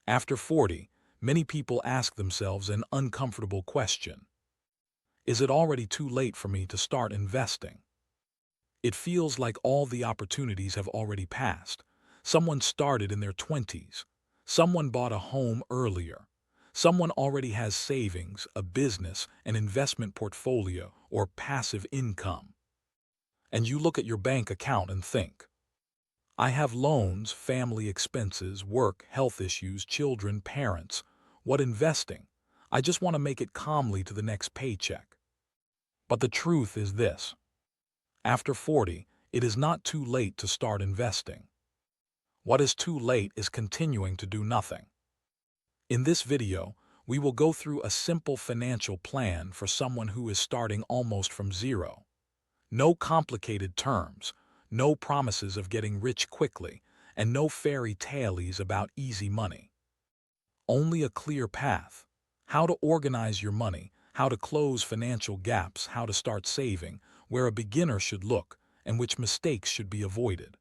After 40, many people ask themselves an uncomfortable question. Is it already too late for me to start investing? It feels like all the opportunities have already passed. Someone started in their 20s. Someone bought a home earlier. Someone already has savings, a business, an investment portfolio, or passive income. And you look at your bank account and think, I have loans, family expenses, work, health issues, children, parents. What investing? I just want to make it calmly to the next paycheck. But the truth is this. After 40, it is not too late to start investing. What is too late is continuing to do nothing. In this video, we will go through a simple financial plan for someone who is starting almost from zero. No complicated terms, no promises of getting rich quickly, and no fairy tales about easy money. Only a clear path. How to organize your money, how to close financial gaps, how to start saving, where a beginner should look, and which mistakes should be avoided.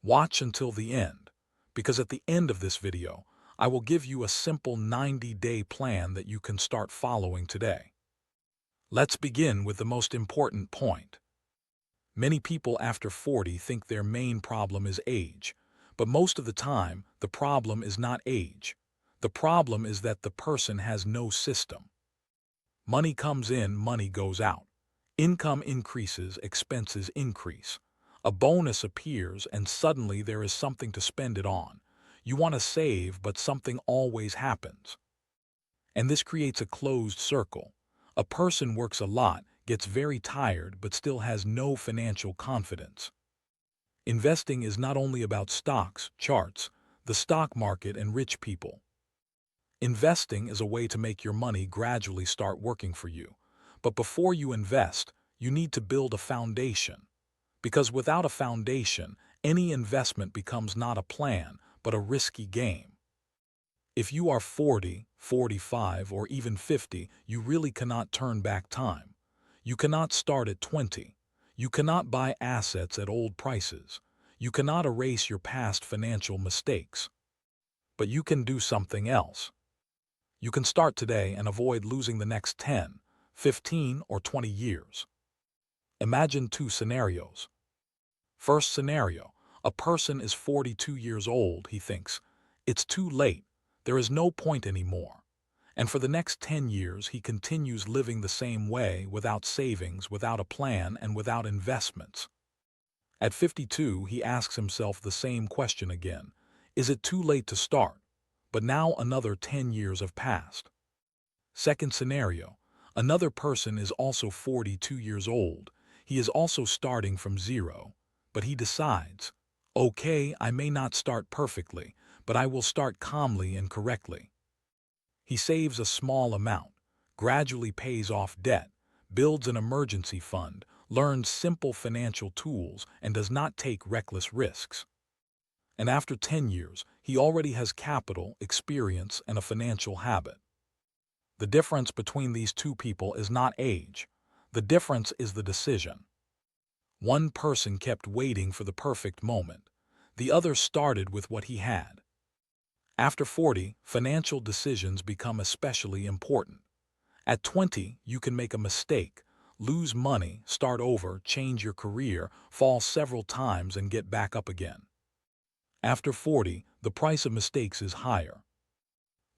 Watch until the end, because at the end of this video, I will give you a simple 90-day plan that you can start following today. Let's begin with the most important point. Many people after 40 think their main problem is age, but most of the time, the problem is not age. The problem is that the person has no system. Money comes in, money goes out. Income increases, expenses increase. A bonus appears, and suddenly there is something to spend it on. You want to save, but something always happens. And this creates a closed circle. A person works a lot, gets very tired, but still has no financial confidence. Investing is not only about stocks, charts, the stock market, and rich people. Investing is a way to make your money gradually start working for you. But before you invest, you need to build a foundation. Because without a foundation, any investment becomes not a plan, but a risky game. If you are 40, 45, or even 50, you really cannot turn back time. You cannot start at 20. You cannot buy assets at old prices. You cannot erase your past financial mistakes. But you can do something else. You can start today and avoid losing the next 10, 15, or 20 years. Imagine two scenarios. First scenario, a person is 42 years old. He thinks, it's too late, there is no point anymore. And for the next 10 years, he continues living the same way, without savings, without a plan, and without investments. At 52, he asks himself the same question again. Is it too late to start? But now another 10 years have passed. Second scenario, another person is also 42 years old. He is also starting from zero, but he decides, okay, I may not start perfectly, but I will start calmly and correctly. He saves a small amount, gradually pays off debt, builds an emergency fund, learns simple financial tools, and does not take reckless risks. And after 10 years, he already has capital, experience, and a financial habit. The difference between these two people is not age. The difference is the decision. One person kept waiting for the perfect moment. The other started with what he had. After 40, financial decisions become especially important. At 20, you can make a mistake, lose money, start over, change your career, fall several times, and get back up again. After 40, the price of mistakes is higher.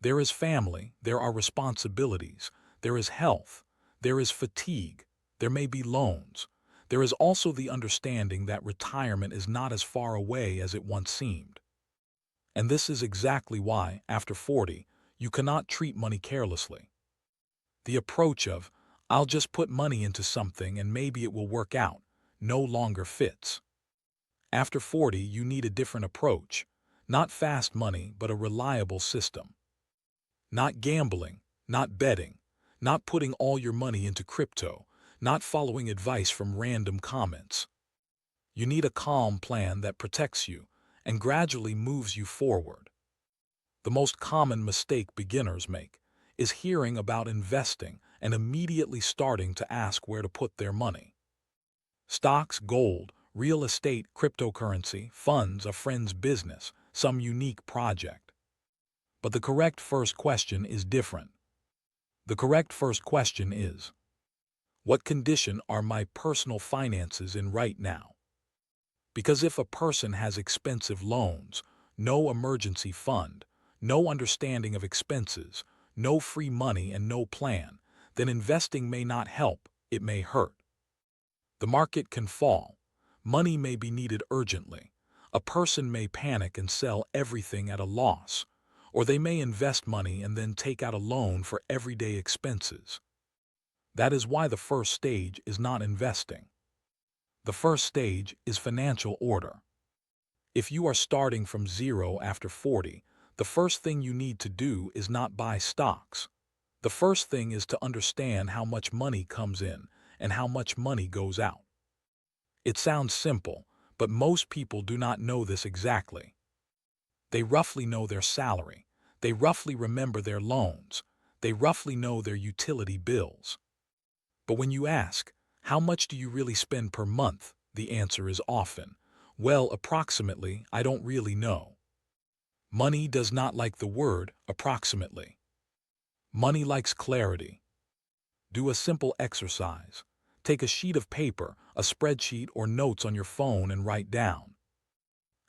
There is family, there are responsibilities, there is health, there is fatigue, there may be loans. There is also the understanding that retirement is not as far away as it once seemed. And this is exactly why, after 40, you cannot treat money carelessly. The approach of, I'll just put money into something and maybe it will work out, no longer fits. After 40, you need a different approach. Not fast money, but a reliable system. Not gambling, not betting, not putting all your money into crypto, not following advice from random comments. You need a calm plan that protects you and gradually moves you forward. The most common mistake beginners make is hearing about investing and immediately starting to ask where to put their money. Stocks, gold, real estate, cryptocurrency, funds, a friend's business, some unique project. But the correct first question is different. The correct first question is, what condition are my personal finances in right now? Because if a person has expensive loans, no emergency fund, no understanding of expenses, no free money and no plan, then investing may not help, it may hurt. The market can fall. Money may be needed urgently. A person may panic and sell everything at a loss, or they may invest money and then take out a loan for everyday expenses. That is why the first stage is not investing. The first stage is financial order. If you are starting from zero after 40, the first thing you need to do is not buy stocks. The first thing is to understand how much money comes in and how much money goes out. It sounds simple, but most people do not know this exactly. They roughly know their salary. They roughly remember their loans. They roughly know their utility bills. But when you ask, how much do you really spend per month? The answer is often, well, approximately, I don't really know. Money does not like the word approximately. Money likes clarity. Do a simple exercise. Take a sheet of paper, a spreadsheet, or notes on your phone and write down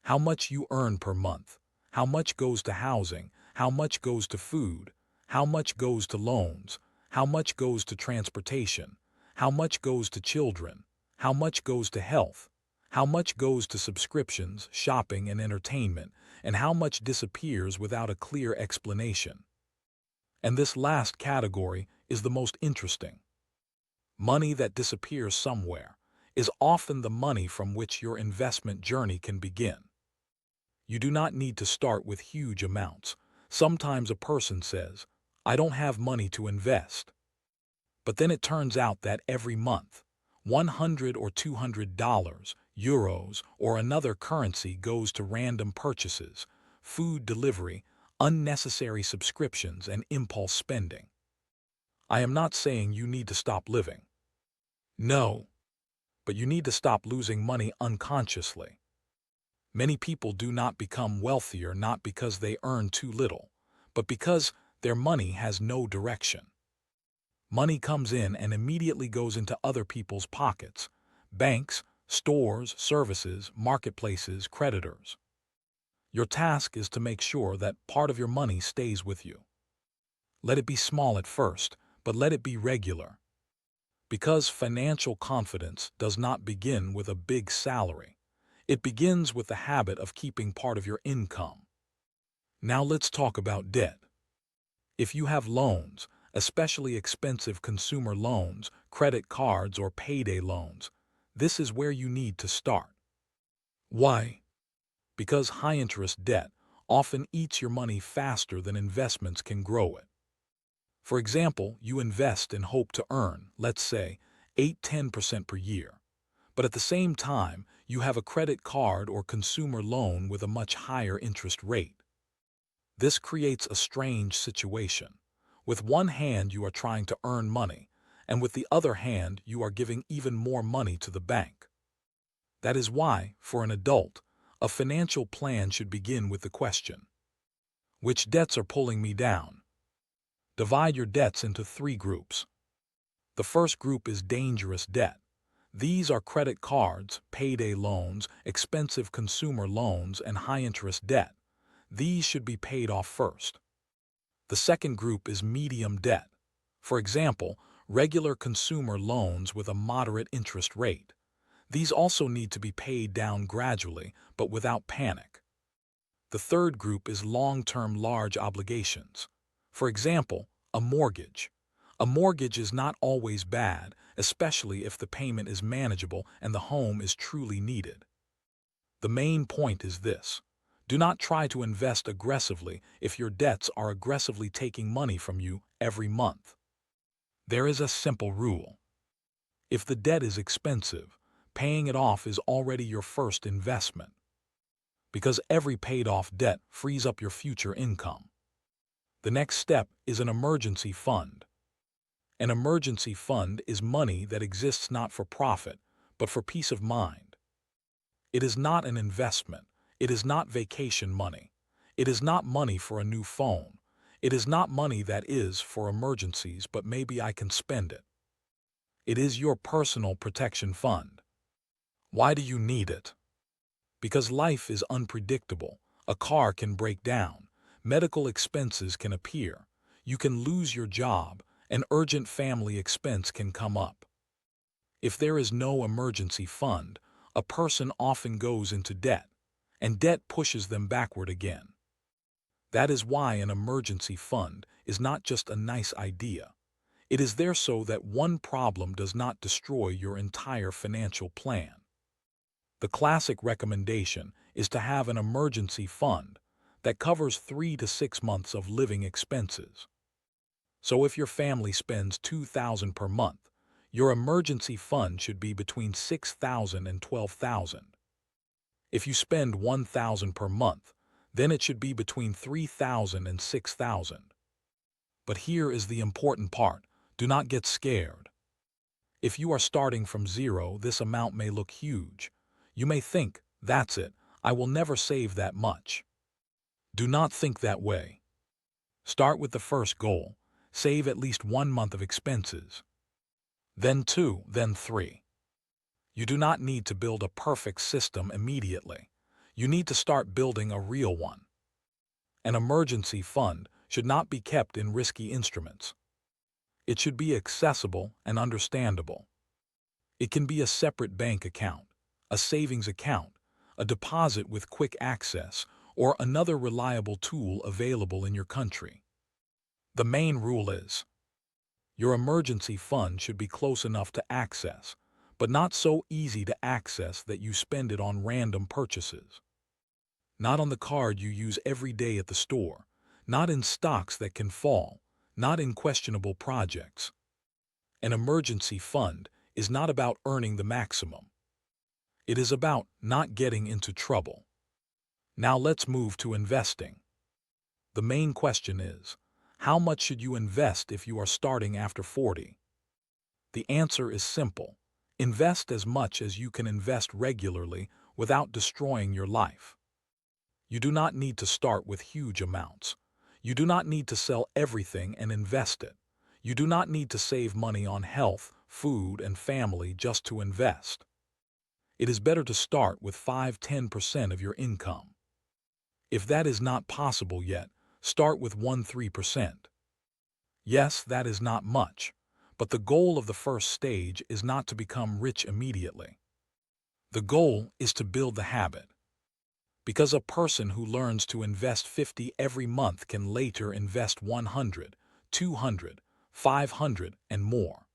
how much you earn per month, how much goes to housing, how much goes to food, how much goes to loans, how much goes to transportation, how much goes to children, how much goes to health, how much goes to subscriptions, shopping, and entertainment, and how much disappears without a clear explanation. And this last category is the most interesting. Money that disappears somewhere is often the money from which your investment journey can begin. You do not need to start with huge amounts. Sometimes a person says, I don't have money to invest. But then it turns out that every month, $100 or $200, euros, or another currency goes to random purchases, food delivery, unnecessary subscriptions, and impulse spending. I am not saying you need to stop living. No, but you need to stop losing money unconsciously. Many people do not become wealthier not because they earn too little, but because their money has no direction. Money comes in and immediately goes into other people's pockets: banks, stores, services, marketplaces, creditors. Your task is to make sure that part of your money stays with you. Let it be small at first, but let it be regular. Because financial confidence does not begin with a big salary. It begins with the habit of keeping part of your income. Now let's talk about debt. If you have loans, especially expensive consumer loans, credit cards, or payday loans, this is where you need to start. Why? Because high-interest debt often eats your money faster than investments can grow it. For example, you invest and hope to earn, let's say, 8–10% per year. But at the same time, you have a credit card or consumer loan with a much higher interest rate. This creates a strange situation. With one hand, you are trying to earn money, and with the other hand, you are giving even more money to the bank. That is why, for an adult, a financial plan should begin with the question, which debts are pulling me down? Divide your debts into 3 groups. The first group is dangerous debt. These are credit cards, payday loans, expensive consumer loans, and high-interest debt. These should be paid off first. The second group is medium debt. For example, regular consumer loans with a moderate interest rate. These also need to be paid down gradually, but without panic. The third group is long-term large obligations. For example, a mortgage. A mortgage is not always bad, especially if the payment is manageable and the home is truly needed. The main point is this: do not try to invest aggressively if your debts are aggressively taking money from you every month. There is a simple rule. If the debt is expensive, paying it off is already your first investment. Because every paid-off debt frees up your future income. The next step is an emergency fund. An emergency fund is money that exists not for profit, but for peace of mind. It is not an investment. It is not vacation money. It is not money for a new phone. It is not money that is for emergencies, but maybe I can spend it. It is your personal protection fund. Why do you need it? Because life is unpredictable. A car can break down. Medical expenses can appear. You can lose your job. An urgent family expense can come up. If there is no emergency fund, a person often goes into debt, and debt pushes them backward again. That is why an emergency fund is not just a nice idea. It is there so that one problem does not destroy your entire financial plan. The classic recommendation is to have an emergency fund that covers 3 to 6 months of living expenses. So if your family spends $2,000 per month, your emergency fund should be between $6,000 and $12,000. If you spend $1,000 per month, then it should be between $3,000 and $6,000. But here is the important part. Do not get scared. If you are starting from zero, this amount may look huge. You may think, that's it, I will never save that much. Do not think that way. Start with the first goal. Save at least 1 month of expenses. Then 2, then 3. You do not need to build a perfect system immediately. You need to start building a real one. An emergency fund should not be kept in risky instruments. It should be accessible and understandable. It can be a separate bank account, a savings account, a deposit with quick access, or another reliable tool available in your country. The main rule is, your emergency fund should be close enough to access, but not so easy to access that you spend it on random purchases. Not on the card you use every day at the store, not in stocks that can fall, not in questionable projects. An emergency fund is not about earning the maximum. It is about not getting into trouble. Now let's move to investing. The main question is, how much should you invest if you are starting after 40? The answer is simple. Invest as much as you can invest regularly without destroying your life. You do not need to start with huge amounts. You do not need to sell everything and invest it. You do not need to save money on health, food, and family just to invest. It is better to start with 5–10% of your income. If that is not possible yet, start with 1–3%. Yes, that is not much, but the goal of the first stage is not to become rich immediately. The goal is to build the habit. Because a person who learns to invest 50 every month can later invest 100, 200, 500, and more.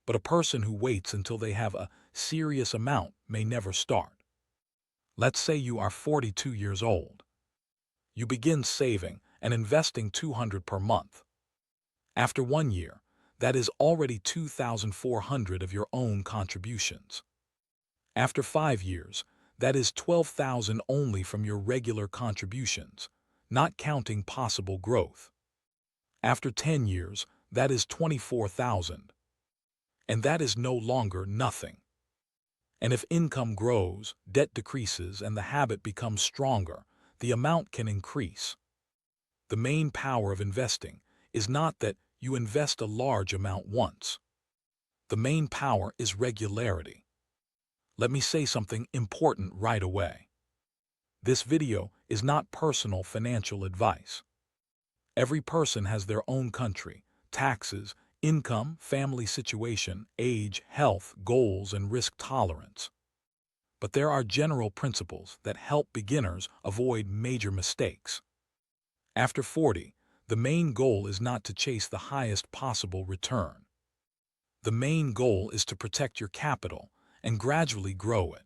But a person who waits until they have a serious amount may never start. Let's say you are 42 years old. You begin saving and investing 200 per month. After 1 year, that is already 2,400 of your own contributions. After 5 years, that is 12,000 only from your regular contributions, not counting possible growth. After 10 years, that is 24,000. And that is no longer nothing. And if income grows, debt decreases, and the habit becomes stronger, the amount can increase. The main power of investing is not that you invest a large amount once. The main power is regularity. Let me say something important right away. This video is not personal financial advice. Every person has their own country, taxes, income, family situation, age, health, goals, and risk tolerance. But there are general principles that help beginners avoid major mistakes. After 40, the main goal is not to chase the highest possible return. The main goal is to protect your capital and gradually grow it.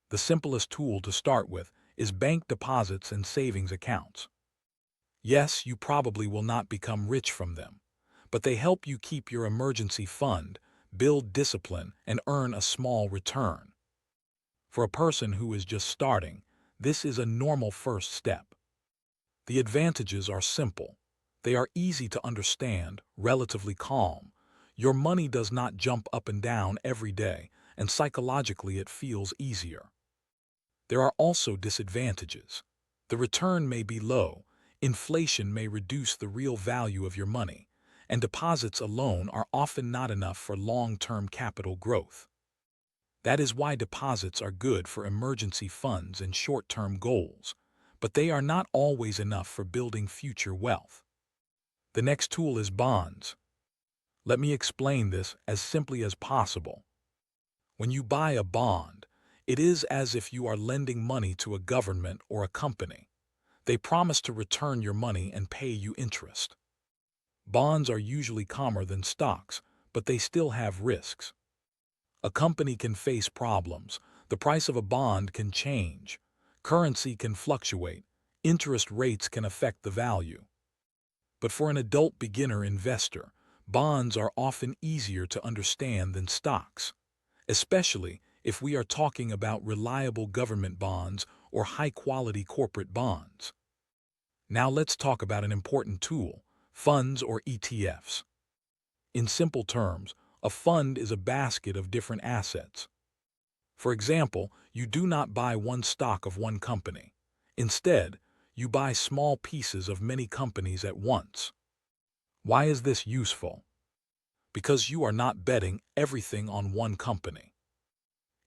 The simplest tool to start with is bank deposits and savings accounts. Yes, you probably will not become rich from them, but they help you keep your emergency fund, build discipline, and earn a small return. For a person who is just starting, this is a normal first step. The advantages are simple. They are easy to understand, relatively calm. Your money does not jump up and down every day, and psychologically it feels easier. There are also disadvantages. The return may be low, inflation may reduce the real value of your money, and deposits alone are often not enough for long-term capital growth. That is why deposits are good for emergency funds and short-term goals, but they are not always enough for building future wealth. The next tool is bonds. Let me explain this as simply as possible. When you buy a bond, it is as if you are lending money to a government or a company. They promise to return your money and pay you interest. Bonds are usually calmer than stocks, but they still have risks. A company can face problems, the price of a bond can change, currency can fluctuate, interest rates can affect the value. But for an adult beginner investor, bonds are often easier to understand than stocks, especially if we are talking about reliable government bonds or high-quality corporate bonds. Now let's talk about an important tool, funds or ETFs. In simple terms, a fund is a basket of different assets. For example, you do not buy one stock of one company. Instead, you buy small pieces of many companies at once. Why is this useful? Because you are not betting everything on one company.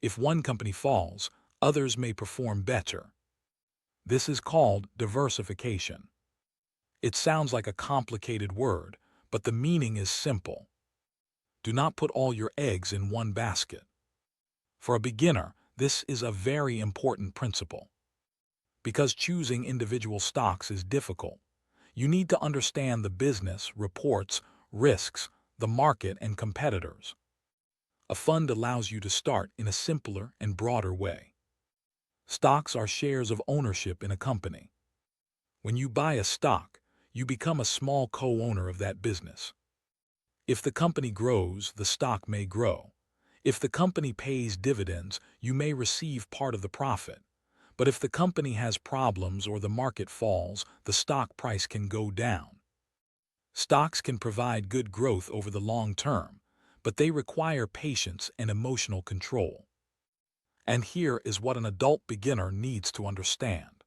If one company falls, others may perform better. This is called diversification. It sounds like a complicated word, but the meaning is simple. Do not put all your eggs in one basket. For a beginner, this is a very important principle. Because choosing individual stocks is difficult, you need to understand the business, reports, risks, the market, and competitors. A fund allows you to start in a simpler and broader way. Stocks are shares of ownership in a company. When you buy a stock, you become a small co-owner of that business. If the company grows, the stock may grow. If the company pays dividends, you may receive part of the profit. But if the company has problems or the market falls, the stock price can go down. Stocks can provide good growth over the long term, but they require patience and emotional control. And here is what an adult beginner needs to understand.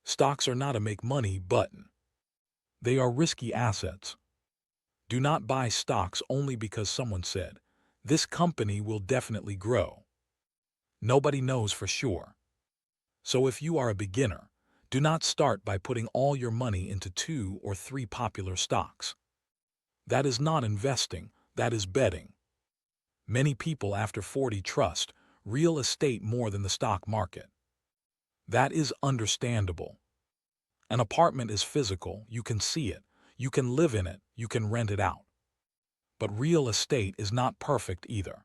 Stocks are not a make money button. They are risky assets. Do not buy stocks only because someone said, "This company will definitely grow." Nobody knows for sure. So if you are a beginner, do not start by putting all your money into 2 or 3 popular stocks. That is not investing, that is betting. Many people after 40 trust real estate more than the stock market. That is understandable. An apartment is physical, you can see it, you can live in it, you can rent it out. But real estate is not perfect either.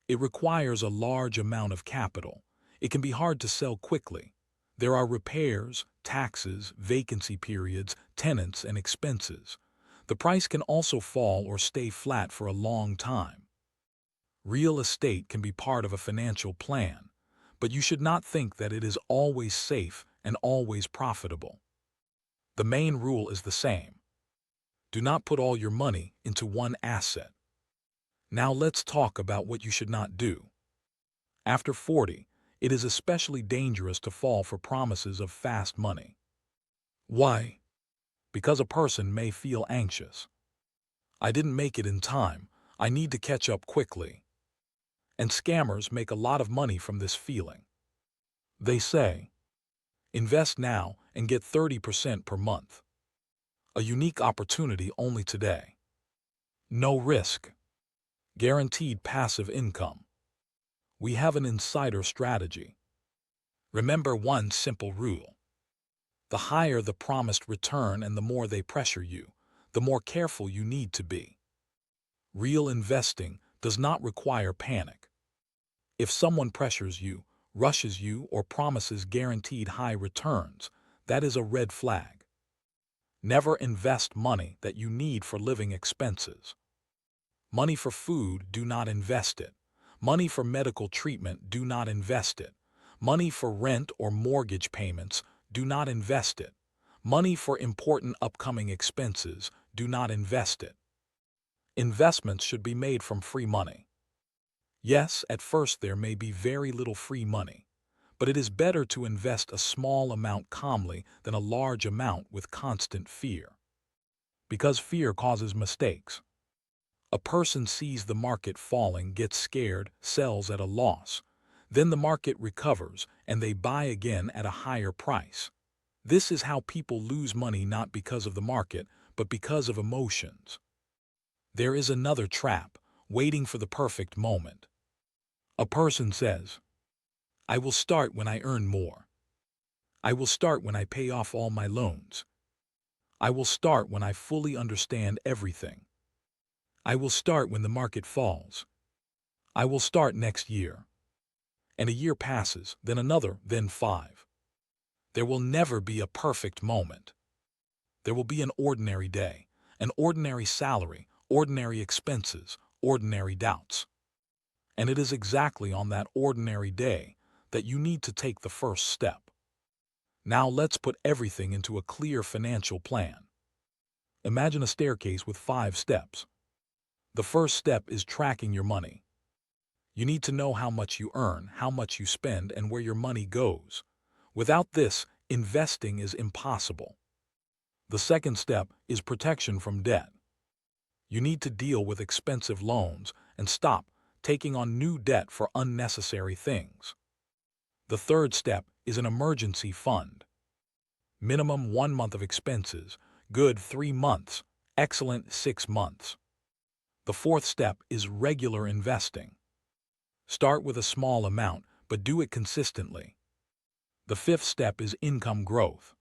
It requires a large amount of capital. It can be hard to sell quickly. There are repairs, taxes, vacancy periods, tenants, and expenses. The price can also fall or stay flat for a long time. Real estate can be part of a financial plan, but you should not think that it is always safe and always profitable. The main rule is the same. Do not put all your money into one asset. Now let's talk about what you should not do. After 40, it is especially dangerous to fall for promises of fast money. Why? Because a person may feel anxious. I didn't make it in time. I need to catch up quickly. And scammers make a lot of money from this feeling. They say, invest now and get 30% per month. A unique opportunity only today. No risk. Guaranteed passive income. We have an insider strategy. Remember one simple rule. The higher the promised return and the more they pressure you, the more careful you need to be. Real investing does not require panic. If someone pressures you, rushes you, or promises guaranteed high returns, that is a red flag. Never invest money that you need for living expenses. Money for food, do not invest it. Money for medical treatment, do not invest it. Money for rent or mortgage payments, do not invest it. Money for important upcoming expenses, do not invest it. Investments should be made from free money. Yes, at first there may be very little free money, But it is better to invest a small amount calmly than a large amount with constant fear. Because fear causes mistakes. A person sees the market falling, gets scared, sells at a loss. Then the market recovers and they buy again at a higher price. This is how people lose money, not because of the market, but because of emotions. There is another trap, waiting for the perfect moment. A person says, I will start when I earn more. I will start when I pay off all my loans. I will start when I fully understand everything. I will start when the market falls. I will start next year. And a year passes, then another, then 5. There will never be a perfect moment. There will be an ordinary day, an ordinary salary, ordinary expenses, ordinary doubts. And it is exactly on that ordinary day that you need to take the first step. Now let's put everything into a clear financial plan. Imagine a staircase with 5 steps. The first step is tracking your money. You need to know how much you earn, how much you spend, and where your money goes. Without this, investing is impossible. The second step is protection from debt. You need to deal with expensive loans and stop taking on new debt for unnecessary things. The third step is an emergency fund. Minimum 1 month of expenses, good 3 months, excellent 6 months. The fourth step is regular investing. Start with a small amount, but do it consistently. The fifth step is income growth.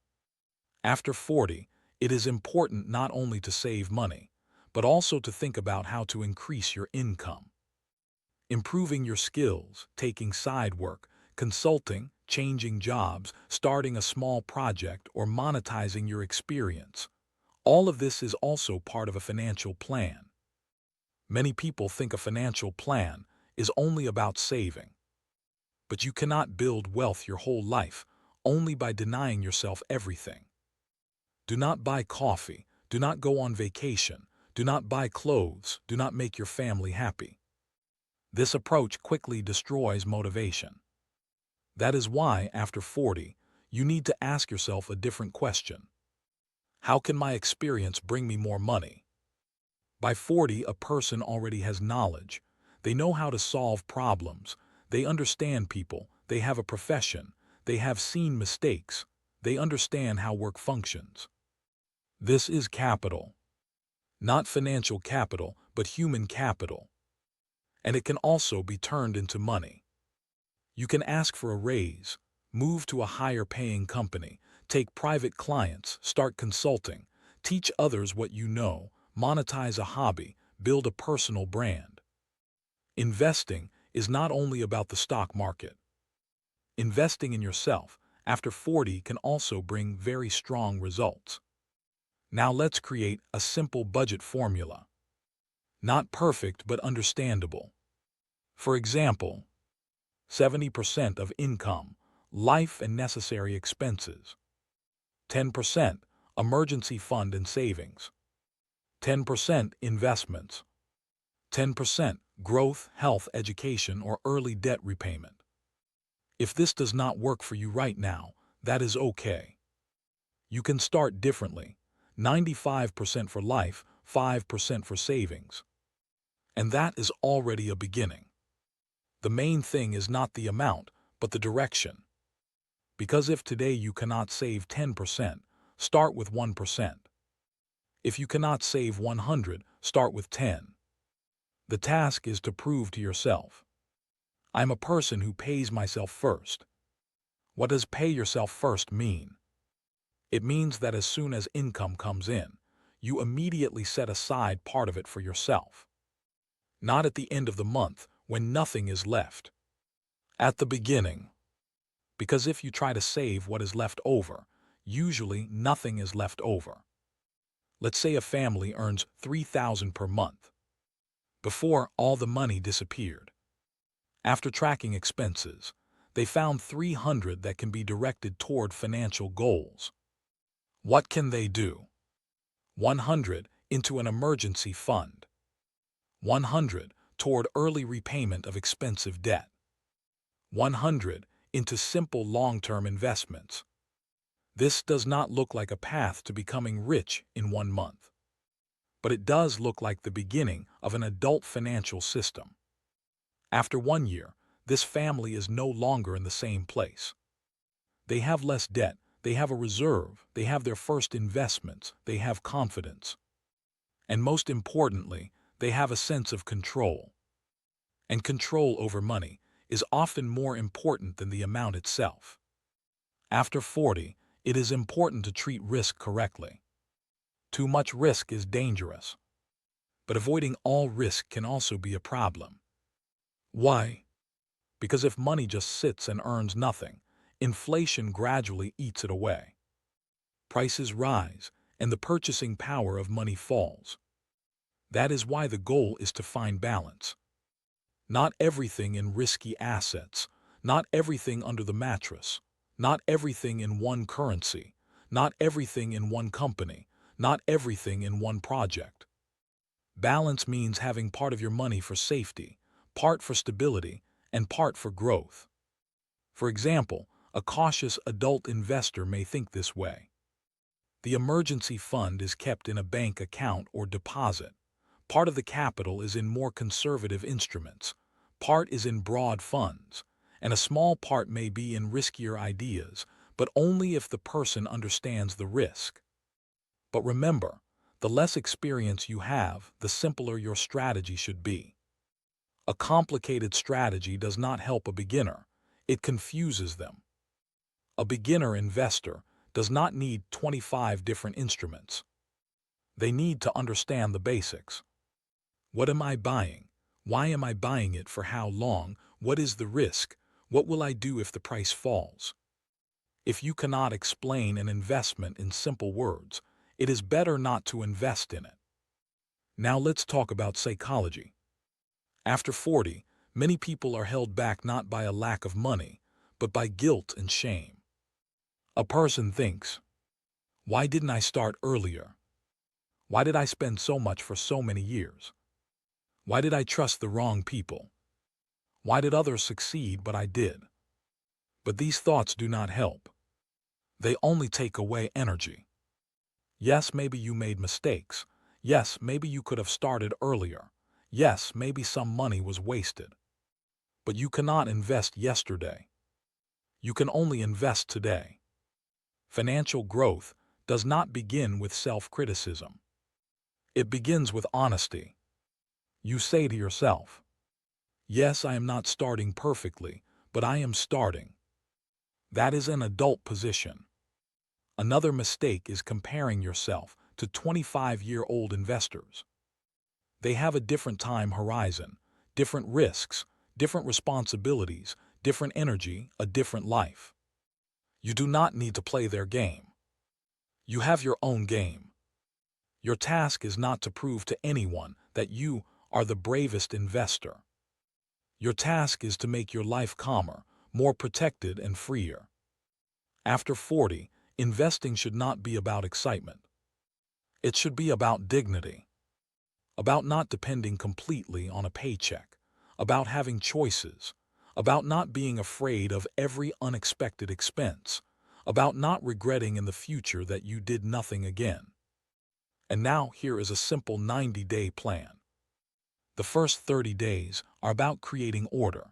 After 40, it is important not only to save money, but also to think about how to increase your income. Improving your skills, taking side work, consulting, changing jobs, starting a small project, or monetizing your experience. All of this is also part of a financial plan. Many people think a financial plan is only about saving. But you cannot build wealth your whole life only by denying yourself everything. Do not buy coffee, do not go on vacation, do not buy clothes, do not make your family happy. This approach quickly destroys motivation. That is why, after 40, you need to ask yourself a different question. How can my experience bring me more money? By 40, a person already has knowledge. They know how to solve problems. They understand people. They have a profession. They have seen mistakes. They understand how work functions. This is capital. Not financial capital, but human capital. And it can also be turned into money. You can ask for a raise, move to a higher paying company, take private clients, start consulting, teach others what you know, monetize a hobby, build a personal brand. Investing is not only about the stock market. Investing in yourself after 40 can also bring very strong results. Now let's create a simple budget formula. Not perfect, but understandable. For example, 70% of income, life and necessary expenses. 10% emergency fund and savings. 10% investments. 10% growth, health, education, or early debt repayment. If this does not work for you right now, that is okay. You can start differently. 95% for life, 5% for savings. And that is already a beginning. The main thing is not the amount, but the direction. Because if today you cannot save 10%, start with 1%. If you cannot save 100, start with 10. The task is to prove to yourself, I'm a person who pays myself first. What does pay yourself first mean? It means that as soon as income comes in, you immediately set aside part of it for yourself. Not at the end of the month when nothing is left. At the beginning. Because if you try to save what is left over, usually nothing is left over. Let's say a family earns $3,000 per month. Before, all the money disappeared. After tracking expenses, they found $300 that can be directed toward financial goals. What can they do? $100 into an emergency fund. $100 toward early repayment of expensive debt. $100 into simple long-term investments. This does not look like a path to becoming rich in 1 month, but it does look like the beginning of an adult financial system. After 1 year, this family is no longer in the same place. They have less debt, they have a reserve, they have their first investments, they have confidence. And most importantly, they have a sense of control. And control over money is often more important than the amount itself. After 40, it is important to treat risk correctly. Too much risk is dangerous, but avoiding all risk can also be a problem. Why? Because if money just sits and earns nothing, inflation gradually eats it away. Prices rise, and the purchasing power of money falls. That is why the goal is to find balance. Not everything in risky assets, not everything under the mattress, not everything in one currency, not everything in one company, not everything in one project. Balance means having part of your money for safety, part for stability, and part for growth. For example, a cautious adult investor may think this way. The emergency fund is kept in a bank account or deposit. Part of the capital is in more conservative instruments, part is in broad funds, and a small part may be in riskier ideas, but only if the person understands the risk. But remember, the less experience you have, the simpler your strategy should be. A complicated strategy does not help a beginner, it confuses them. A beginner investor does not need 25 different instruments. They need to understand the basics. What am I buying? Why am I buying it? For how long? What is the risk? What will I do if the price falls? If you cannot explain an investment in simple words, it is better not to invest in it. Now let's talk about psychology. After 40, many people are held back not by a lack of money, but by guilt and shame. A person thinks, why didn't I start earlier? Why did I spend so much for so many years? Why did I trust the wrong people? Why did others succeed but I did? But these thoughts do not help. They only take away energy. Yes, maybe you made mistakes. Yes, maybe you could have started earlier. Yes, maybe some money was wasted. But you cannot invest yesterday. You can only invest today. Financial growth does not begin with self-criticism. It begins with honesty. You say to yourself, yes, I am not starting perfectly, but I am starting. That is an adult position. Another mistake is comparing yourself to 25-year-old investors. They have a different time horizon, different risks, different responsibilities, different energy, a different life. You do not need to play their game. You have your own game. Your task is not to prove to anyone that you are the bravest investor. Your task is to make your life calmer, more protected and freer. After 40, investing should not be about excitement. It should be about dignity. About not depending completely on a paycheck. About having choices. About not being afraid of every unexpected expense. About not regretting in the future that you did nothing again. And now here is a simple 90-day plan. The first 30 days are about creating order.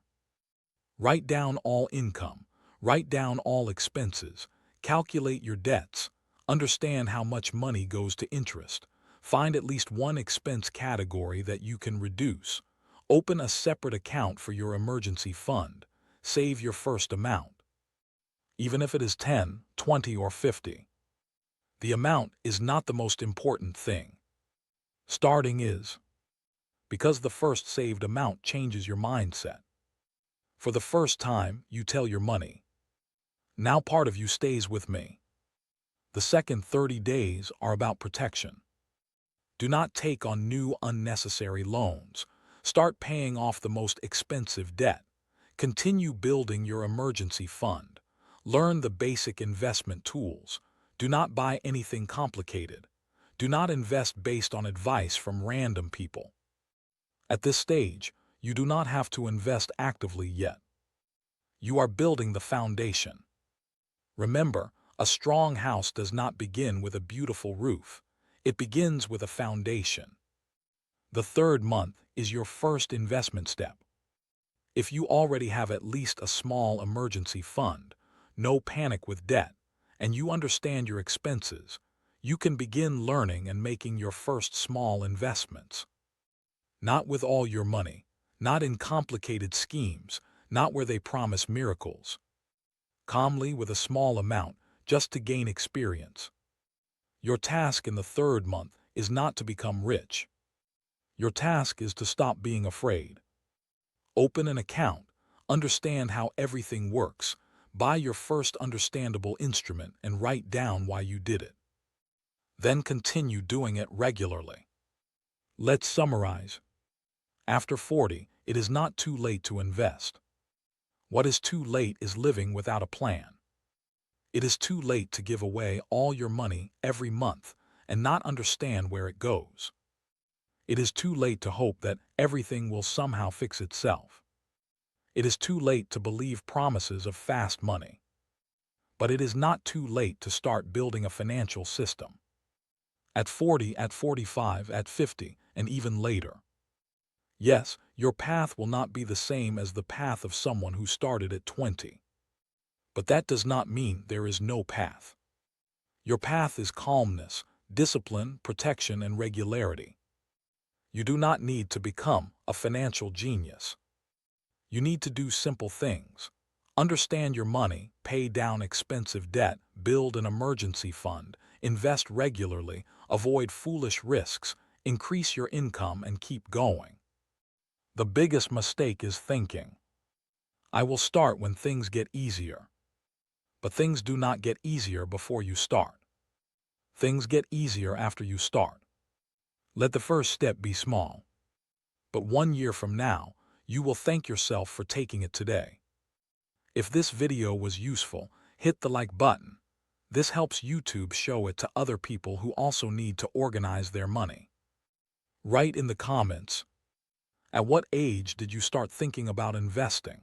Write down all income, write down all expenses, calculate your debts, understand how much money goes to interest, find at least one expense category that you can reduce, open a separate account for your emergency fund, save your first amount. Even if it is 10, 20, or 50. The amount is not the most important thing. Starting is. Because the first saved amount changes your mindset. For the first time, you tell your money, now part of you stays with me. The second 30 days are about protection. Do not take on new unnecessary loans. Start paying off the most expensive debt. Continue building your emergency fund. Learn the basic investment tools. Do not buy anything complicated. Do not invest based on advice from random people. At this stage, you do not have to invest actively yet. You are building the foundation. Remember, a strong house does not begin with a beautiful roof. It begins with a foundation. The third month is your first investment step. If you already have at least a small emergency fund, no panic with debt, and you understand your expenses, you can begin learning and making your first small investments. Not with all your money, not in complicated schemes, not where they promise miracles. Calmly with a small amount, just to gain experience. Your task in the third month is not to become rich. Your task is to stop being afraid. Open an account, understand how everything works, buy your first understandable instrument and write down why you did it. Then continue doing it regularly. Let's summarize. After 40, it is not too late to invest. What is too late is living without a plan. It is too late to give away all your money every month and not understand where it goes. It is too late to hope that everything will somehow fix itself. It is too late to believe promises of fast money. But it is not too late to start building a financial system. At 40, at 45, at 50, and even later. Yes, your path will not be the same as the path of someone who started at 20. But that does not mean there is no path. Your path is calmness, discipline, protection, and regularity. You do not need to become a financial genius. You need to do simple things. Understand your money, pay down expensive debt, build an emergency fund, invest regularly, avoid foolish risks, increase your income, and keep going. The biggest mistake is thinking, I will start when things get easier. But things do not get easier before you start. Things get easier after you start. Let the first step be small. But 1 year from now, you will thank yourself for taking it today. If this video was useful, hit the like button. This helps YouTube show it to other people who also need to organize their money. Write in the comments, at what age did you start thinking about investing?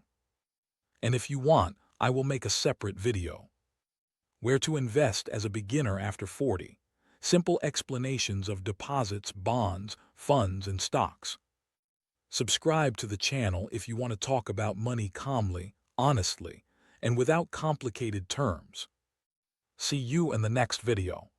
And if you want, I will make a separate video. Where to invest as a beginner after 40. Simple explanations of deposits, bonds, funds, and stocks. Subscribe to the channel if you want to talk about money calmly, honestly, and without complicated terms. See you in the next video.